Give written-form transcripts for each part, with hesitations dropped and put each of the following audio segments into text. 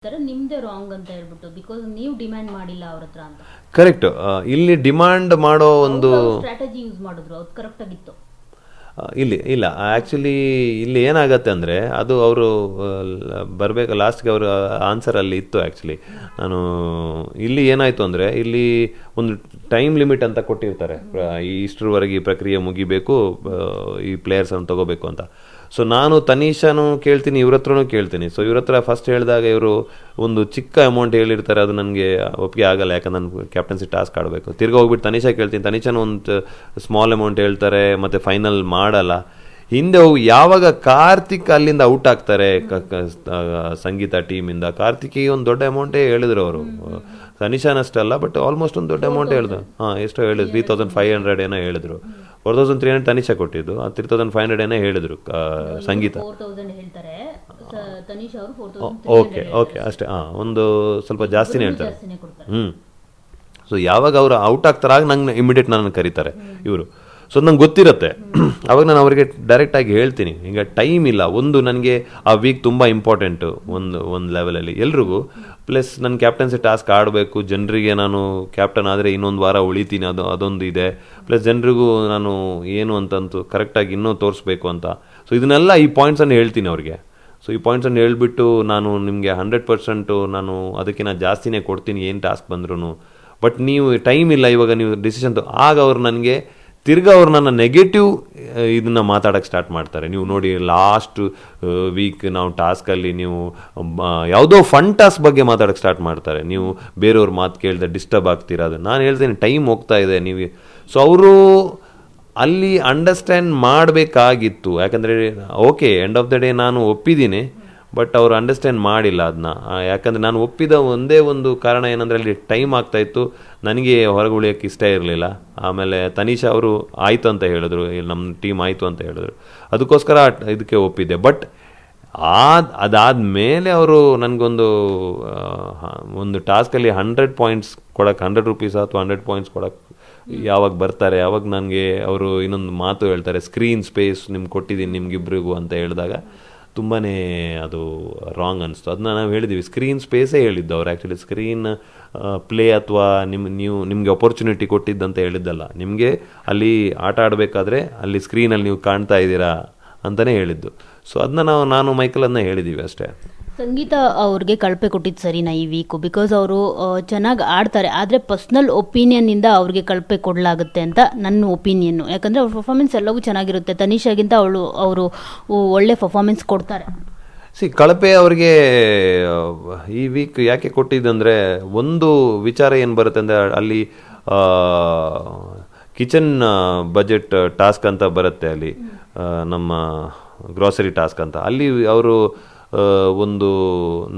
ನಿಮ್ದೇ ರಾಂಗ್ ಅಂತ ಹೇಳ್ಬಿಟ್ಟು ಬಿಕಾಸ್ ನೀವು ಡಿಮ್ಯಾಂಡ್ ಮಾಡಿಲ್ಲ ಅವ್ರ ಹತ್ರ ಅಂತ. ಕರೆಕ್ಟ್. ಇಲ್ಲಿ ಡಿಮಾಂಡ್ ಮಾಡೋ ಒಂದು ಸ್ಟ್ರಾಟಜಿ ಯೂಸ್ ಮಾಡಿದ್ರು, ಅದು ಕರೆಕ್ಟ್ ಆಗಿತ್ತು. ಇಲ್ಲ ಆ್ಯಕ್ಚುಲಿ ಇಲ್ಲಿ ಏನಾಗತ್ತೆ ಅಂದರೆ ಅದು ಅವರು ಬರಬೇಕು ಲಾಸ್ಟ್ಗೆ ಅವರು ಆನ್ಸರಲ್ಲಿ ಇತ್ತು. ಆ್ಯಕ್ಚುಲಿ ನಾನು ಇಲ್ಲಿ ಏನಾಯಿತು ಅಂದರೆ ಇಲ್ಲಿ ಒಂದು ಟೈಮ್ ಲಿಮಿಟ್ ಅಂತ ಕೊಟ್ಟಿರ್ತಾರೆ, ಇಷ್ಟರವರೆಗೆ ಈ ಪ್ರಕ್ರಿಯೆ ಮುಗಿಬೇಕು, ಈ ಪ್ಲೇಯರ್ಸನ್ನು ತೊಗೋಬೇಕು ಅಂತ. ಸೊ ನಾನು ತನೀಶಾನು ಕೇಳ್ತೀನಿ, ಇವ್ರ ಹತ್ರನೂ ಕೇಳ್ತೀನಿ. ಸೊ ಇವ್ರ ಹತ್ರ ಫಸ್ಟ್ ಹೇಳಿದಾಗ ಇವರು ಒಂದು ಚಿಕ್ಕ ಅಮೌಂಟ್ ಹೇಳಿರ್ತಾರೆ, ಅದು ನನಗೆ ಒಪ್ಪಿಗೆ ಆಗಲ್ಲ, ಯಾಕಂದ್ರೆ ನಾನು ಕ್ಯಾಪ್ಟನ್ಸಿ ಟಾಸ್ಕ್ ಆಡಬೇಕು. ತಿರ್ಗಿ ಹೋಗ್ಬಿಟ್ಟು ತನೀಶಾ ಕೇಳ್ತೀನಿ, ತನೀಶಾನು ಒಂದು ಸ್ಮಾಲ್ ಅಮೌಂಟ್ ಹೇಳ್ತಾರೆ, ಮತ್ತು ಫೈನಲ್ ಮಾಡಲ್ಲ. ಹಿಂದೆ ಯಾವಾಗ ಕಾರ್ತಿಕ್ ಅಲ್ಲಿಂದ ಔಟ್ ಆಗ್ತಾರೆ ಸಂಗೀತ ಟೀಮಿಂದ, ಕಾರ್ತಿಕ್ಗೆ ಒಂದು ದೊಡ್ಡ ಅಮೌಂಟೇ ಹೇಳಿದ್ರು ಅವರು, ತನಿಷಾನಷ್ಟಲ್ಲ ಬಟ್ ಆಲ್ಮೋಸ್ಟ್ ಒಂದು ದೊಡ್ಡ ಅಮೌಂಟ್ ಹೇಳಿದ್ರು. ಎಷ್ಟೋ ಹೇಳಿದ್ರು, 3500 ಏನೋ ಹೇಳಿದ್ರು. 4300 ತನಿಷಾ ಕೊಟ್ಟಿದ್ದು, 3500 ಏನೋ ಹೇಳಿದ್ರು ಸಂಗೀತ. ಓಕೆ ಅಷ್ಟೇ, ಒಂದು ಸ್ವಲ್ಪ ಜಾಸ್ತಿನೇ ಹೇಳ್ತಾರೆ. ಸೊ ಯಾವಾಗ ಅವರು ಔಟ್ ಆಗ್ತಾರಾಗ ನಂಗೆ ಇಮಿಡಿಯೇಟ್ ನನ್ನ ಕರೀತಾರೆ ಇವರು. ಸೊ ನಂಗೆ ಗೊತ್ತಿರುತ್ತೆ, ಅವಾಗ ನಾನು ಅವರಿಗೆ ಡೈರೆಕ್ಟಾಗಿ ಹೇಳ್ತೀನಿ, ಈಗ ಟೈಮ್ ಇಲ್ಲ, ಒಂದು ನನಗೆ ಆ ವೀಕ್ ತುಂಬ ಇಂಪಾರ್ಟೆಂಟು ಒಂದು ಲೆವೆಲಲ್ಲಿ ಎಲ್ರಿಗೂ. ಪ್ಲಸ್ ನನ್ನ ಕ್ಯಾಪ್ಟನ್ಸಿ ಟಾಸ್ಕ್ ಆಡಬೇಕು, ಜನರಿಗೆ ನಾನು ಕ್ಯಾಪ್ಟನ್ ಆದರೆ ಇನ್ನೊಂದು ವಾರ ಉಳಿತೀನಿ, ಅದೊಂದು ಇದೆ. ಪ್ಲಸ್ ಜನರಿಗೂ ನಾನು ಏನು ಅಂತಂತೂ ಕರೆಕ್ಟಾಗಿ ಇನ್ನೂ ತೋರಿಸ್ಬೇಕು ಅಂತ. ಸೊ ಇದನ್ನೆಲ್ಲ ಈ ಪಾಯಿಂಟ್ಸನ್ನು ಹೇಳ್ತೀನಿ ಅವ್ರಿಗೆ. ಸೊ ಈ ಪಾಯಿಂಟ್ಸನ್ನು ಹೇಳ್ಬಿಟ್ಟು ನಾನು ನಿಮಗೆ 100% ನಾನು ಅದಕ್ಕಿಂತ ಜಾಸ್ತಿನೇ ಕೊಡ್ತೀನಿ ಏನು ಟಾಸ್ಕ್ ಬಂದ್ರೂ, ಬಟ್ ನೀವು ಟೈಮ್ ಇಲ್ಲ ಇವಾಗ, ನೀವು ಡಿಸಿಷನ್ ಆಗ ಅವ್ರು ನನಗೆ ತಿರ್ಗಾ ಅವ್ರು ನನ್ನ ನೆಗೆಟಿವ್ ಇದನ್ನು ಮಾತಾಡೋಕ್ಕೆ ಸ್ಟಾರ್ಟ್ ಮಾಡ್ತಾರೆ. ನೀವು ನೋಡಿ ಲಾಸ್ಟ್ ವೀಕ್ ನಾವು ಟಾಸ್ಕಲ್ಲಿ ನೀವು ಯಾವುದೋ ಫನ್ ಟಾಸ್ಕ್ ಬಗ್ಗೆ ಮಾತಾಡೋಕ್ಕೆ ಸ್ಟಾರ್ಟ್ ಮಾಡ್ತಾರೆ, ನೀವು ಬೇರೆಯವ್ರ ಮಾತು ಕೇಳಿದೆ ಡಿಸ್ಟರ್ಬ್ ಆಗ್ತೀರಾ. ಅದು ನಾನು ಹೇಳ್ತೀನಿ ಟೈಮ್ ಹೋಗ್ತಾ ಇದೆ ನೀವು. ಸೊ ಅವರು ಅಲ್ಲಿ ಅಂಡರ್ಸ್ಟ್ಯಾಂಡ್ ಮಾಡಬೇಕಾಗಿತ್ತು, ಯಾಕಂದರೆ okay end of the day ನಾನು ಒಪ್ಪಿದ್ದೀನಿ, ಬಟ್ ಅವರು ಅಂಡರ್ಸ್ಟ್ಯಾಂಡ್ ಮಾಡಿಲ್ಲ ಅದನ್ನ. ಯಾಕಂದರೆ ನಾನು ಒಪ್ಪಿದ ಒಂದೇ ಒಂದು ಕಾರಣ ಏನಂದರೆ ಅಲ್ಲಿ ಟೈಮ್ ಆಗ್ತಾಯಿತ್ತು, ನನಗೆ ಹೊರಗೆ ಉಳಿಯೋಕ್ಕೆ ಇಷ್ಟ ಇರಲಿಲ್ಲ. ಆಮೇಲೆ ತನೀಶಾ ಅವರು ಆಯಿತು ಅಂತ ಹೇಳಿದ್ರು, ನಮ್ಮ ಟೀಮ್ ಆಯಿತು ಅಂತ ಹೇಳಿದ್ರು, ಅದಕ್ಕೋಸ್ಕರ ಇದಕ್ಕೆ ಒಪ್ಪಿದ್ದೆ. ಬಟ್ ಅದಾದಮೇಲೆ ಅವರು ನನಗೊಂದು ಟಾಸ್ಕಲ್ಲಿ 100 ಪಾಯಿಂಟ್ಸ್ ಕೊಡೋಕ್ಕೆ, 100 ರೂಪೀಸ್ ಅಥವಾ 100 ಪಾಯಿಂಟ್ಸ್ ಕೊಡೋಕ್ಕೆ ಯಾವಾಗ ಬರ್ತಾರೆ, ಆವಾಗ ನನಗೆ ಅವರು ಇನ್ನೊಂದು ಮಾತು ಹೇಳ್ತಾರೆ, ಸ್ಕ್ರೀನ್ ಸ್ಪೇಸ್ ನಿಮ್ಗೆ ಕೊಟ್ಟಿದ್ದೀನಿ ನಿಮ್ಗಿಬ್ರಿಗೂ ಅಂತ ಹೇಳಿದಾಗ ತುಂಬಾ ಅದು ರಾಂಗ್ ಅನಿಸ್ತು. ಅದನ್ನ ನಾವು ಹೇಳಿದ್ದೀವಿ, ಸ್ಕ್ರೀನ್ ಸ್ಪೇಸೇ ಹೇಳಿದ್ದು ಅವ್ರು. ಆ್ಯಕ್ಚುಲಿ ಸ್ಕ್ರೀನ್ ಪ್ಲೇ ಅಥವಾ ನಿಮಗೆ ಅಪರ್ಚುನಿಟಿ ಕೊಟ್ಟಿದ್ದಂತ ಹೇಳಿದ್ದಲ್ಲ, ನಿಮಗೆ ಅಲ್ಲಿ ಆಟ ಆಡಬೇಕಾದ್ರೆ ಅಲ್ಲಿ ಸ್ಕ್ರೀನಲ್ಲಿ ನೀವು ಕಾಣ್ತಾ ಇದ್ದೀರಾ ಅಂತಲೇ ಹೇಳಿದ್ದು. ಸೊ ಅದನ್ನ ನಾನು ಮೈಕಲ್ ಅದನ್ನ ಹೇಳಿದ್ದೀವಿ ಅಷ್ಟೇ. ಸಂಗೀತ ಅವ್ರಿಗೆ ಕಳಪೆ ಕೊಟ್ಟಿದ್ದು ಸರಿನಾ ಈ ವೀಕು? ಬಿಕಾಸ್ ಅವರು ಚೆನ್ನಾಗಿ ಆಡ್ತಾರೆ, ಆದರೆ ಪರ್ಸ್ನಲ್ ಒಪಿನಿಯನ್ನಿಂದ ಅವ್ರಿಗೆ ಕಳಪೆ ಕೊಡಲಾಗುತ್ತೆ ಅಂತ ನನ್ನ ಒಪಿನಿಯನ್ನು. ಯಾಕಂದರೆ ಅವ್ರ ಪರ್ಫಾರ್ಮೆನ್ಸ್ ಎಲ್ಲವೂ ಚೆನ್ನಾಗಿರುತ್ತೆ, ತನಿಷಾಗಿಂತ ಅವರು ಒಳ್ಳೆ ಪರ್ಫಾರ್ಮೆನ್ಸ್ ಕೊಡ್ತಾರೆ. ಕಳಪೆ ಅವ್ರಿಗೆ ಈ ವೀಕ್ ಯಾಕೆ ಕೊಟ್ಟಿದ್ದಂದರೆ, ಒಂದು ವಿಚಾರ ಏನು ಬರುತ್ತೆ ಅಂದರೆ ಅಲ್ಲಿ ಕಿಚನ್ ಬಜೆಟ್ ಟಾಸ್ಕ್ ಅಂತ ಬರುತ್ತೆ, ಅಲ್ಲಿ ನಮ್ಮ ಗ್ರಾಸರಿ ಟಾಸ್ಕ್ ಅಂತ. ಅಲ್ಲಿ ಅವರು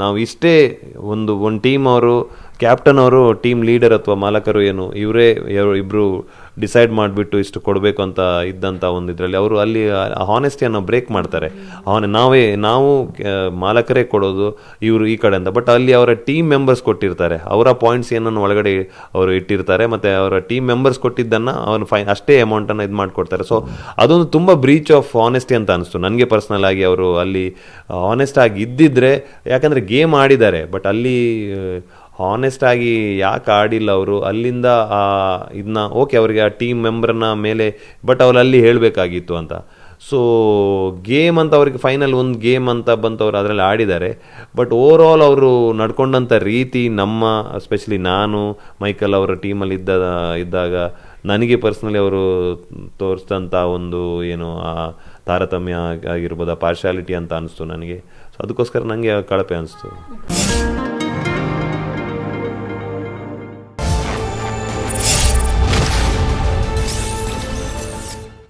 ನಾವು ಇಷ್ಟೇ ಒಂದು ಟೀಮ್ ಅವರು, ಕ್ಯಾಪ್ಟನ್ ಅವರು, ಟೀಮ್ ಲೀಡರ್ ಅಥವಾ ಮಾಲಕರು ಏನು ಇವರೇ ಇಬ್ಬರು ಡಿಸೈಡ್ ಮಾಡಿಬಿಟ್ಟು ಇಷ್ಟು ಕೊಡಬೇಕು ಅಂತ ಇದ್ದಂಥ ಒಂದು ಇದರಲ್ಲಿ ಅವರು ಅಲ್ಲಿ ಹಾನೆಸ್ಟಿಯನ್ನು ಬ್ರೇಕ್ ಮಾಡ್ತಾರೆ. ನಾವು ಮಾಲಕರೇ ಕೊಡೋದು, ಇವರು ಈ ಕಡೆ ಅಂತ. ಬಟ್ ಅಲ್ಲಿ ಅವರ ಟೀಮ್ ಮೆಂಬರ್ಸ್ ಕೊಟ್ಟಿರ್ತಾರೆ, ಅವರ ಪಾಯಿಂಟ್ಸ್ ಏನನ್ನು ಒಳಗಡೆ ಅವರು ಇಟ್ಟಿರ್ತಾರೆ, ಮತ್ತು ಅವರ ಟೀಮ್ ಮೆಂಬರ್ಸ್ ಕೊಟ್ಟಿದ್ದನ್ನು ಅವನು ಅಷ್ಟೇ ಅಮೌಂಟನ್ನು ಇದು ಮಾಡಿಕೊಡ್ತಾರೆ. ಸೊ ಅದೊಂದು ತುಂಬ ಬ್ರೀಚ್ ಆಫ್ ಹಾನೆಸ್ಟಿ ಅಂತ ಅನಿಸ್ತು ನನಗೆ ಪರ್ಸ್ನಲ್ ಆಗಿ. ಅವರು ಅಲ್ಲಿ ಹಾನೆಸ್ಟ್ ಆಗಿ ಇದ್ದಿದ್ರೆ, ಯಾಕಂದರೆ ಗೇಮ್ ಆಡಿದ್ದಾರೆ, ಬಟ್ ಅಲ್ಲಿ ಹಾನೆಸ್ಟ್ ಆಗಿ ಯಾಕೆ ಆಡಿಲ್ಲ ಅವರು, ಅಲ್ಲಿಂದ ಇದನ್ನ ಓಕೆ ಅವರಿಗೆ ಆ ಟೀಮ್ ಮೆಂಬರ್ನ ಮೇಲೆ, ಬಟ್ ಅವ್ರು ಅಲ್ಲಿ ಹೇಳಬೇಕಾಗಿತ್ತು ಅಂತ. ಸೊ ಗೇಮ್ ಅಂತ ಅವ್ರಿಗೆ ಫೈನಲ್ ಒಂದು ಗೇಮ್ ಅಂತ ಬಂತು, ಅವರು ಅದರಲ್ಲಿ ಆಡಿದ್ದಾರೆ. ಬಟ್ ಓವರ್ ಆಲ್ ಅವರು ನಡ್ಕೊಂಡಂಥ ರೀತಿ, ಎಸ್ಪೆಷಲಿ ನಾನು ಮೈಕಲ್ ಅವರ ಟೀಮಲ್ಲಿ ಇದ್ದಾಗ ನನಗೆ ಪರ್ಸ್ನಲಿ ಅವರು ತೋರಿಸಿದಂಥ ಒಂದು ಏನು ತಾರತಮ್ಯ ಆಗಿರ್ಬೋದು, ಪಾರ್ಶಾಲಿಟಿ ಅಂತ ಅನಿಸ್ತು ನನಗೆ. ಸೊ ಅದಕ್ಕೋಸ್ಕರ ನನಗೆ ಕಳಪೆ ಅನಿಸ್ತು.